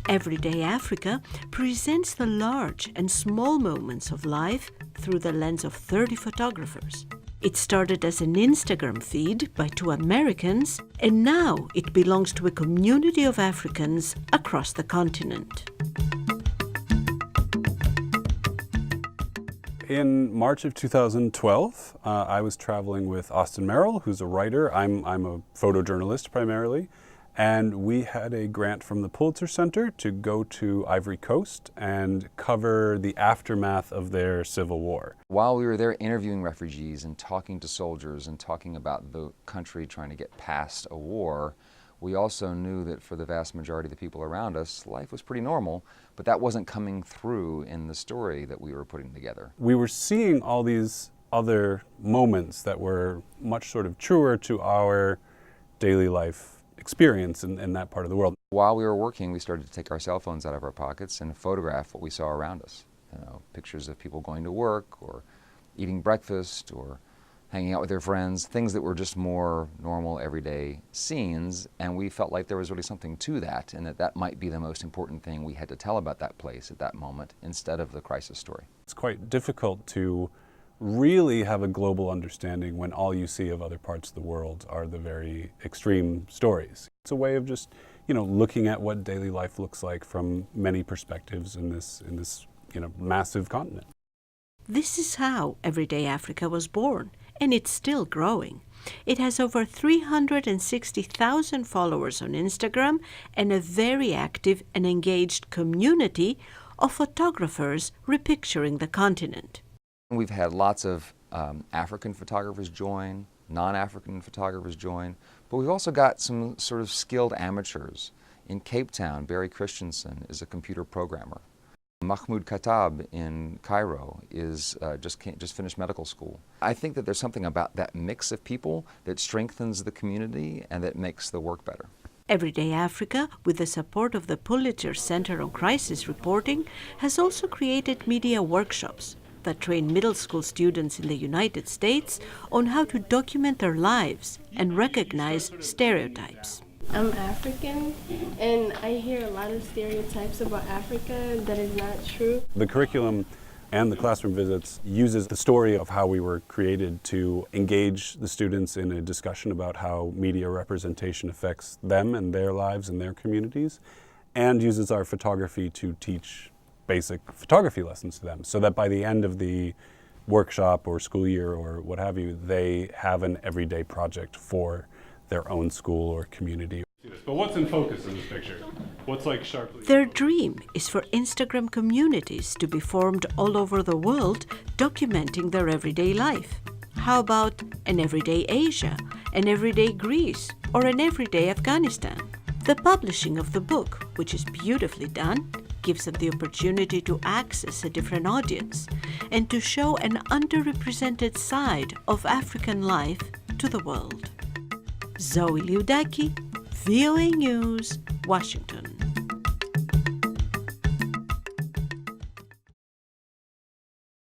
Everyday Africa presents the large and small moments of life through the lens of 30 photographers. It started as an Instagram feed by two Americans, and now it belongs to a community of Africans across the continent. In March of 2012, I was traveling with Austin Merrill, who's a writer. I'm a photojournalist primarily. And we had a grant from the Pulitzer Center to go to Ivory Coast and cover the aftermath of their civil war. While we were there interviewing refugees and talking to soldiers and talking about the country trying to get past a war, we also knew that for the vast majority of the people around us, life was pretty normal, but that wasn't coming through in the story that we were putting together. We were seeing all these other moments that were much sort of truer to our daily life experience in that part of the world. While we were working, we started to take our cell phones out of our pockets and photograph what we saw around us. Pictures of people going to work or eating breakfast or hanging out with their friends, things that were just more normal everyday scenes, and we felt like there was really something to that, and that might be the most important thing we had to tell about that place at that moment instead of the crisis story. It's quite difficult to really have a global understanding when all you see of other parts of the world are the very extreme stories. It's a way of just, looking at what daily life looks like from many perspectives in this massive continent. This is how Everyday Africa was born, and it's still growing. It has over 360,000 followers on Instagram and a very active and engaged community of photographers repicturing the continent. We've had lots of African photographers join, non-African photographers join, but we've also got some sort of skilled amateurs. In Cape Town, Barry Christensen is a computer programmer. Mahmoud Khattab in Cairo is just finished medical school. I think that there's something about that mix of people that strengthens the community and that makes the work better. Everyday Africa, with the support of the Pulitzer Center on Crisis Reporting, has also created media workshops that train middle school students in the United States on how to document their lives and recognize stereotypes. I'm African, and I hear a lot of stereotypes about Africa that is not true. The curriculum and the classroom visits uses the story of how we were created to engage the students in a discussion about how media representation affects them and their lives and their communities, and uses our photography to teach basic photography lessons to them, so that by the end of the workshop or school year or what have you, they have an everyday project for their own school or community. But what's in focus in this picture? What's like sharply? Their dream is for Instagram communities to be formed all over the world, documenting their everyday life. How about an everyday Asia, an everyday Greece, or an everyday Afghanistan? The publishing of the book, which is beautifully done, gives them the opportunity to access a different audience and to show an underrepresented side of African life to the world. Zoe Leoudaki, VOA News, Washington.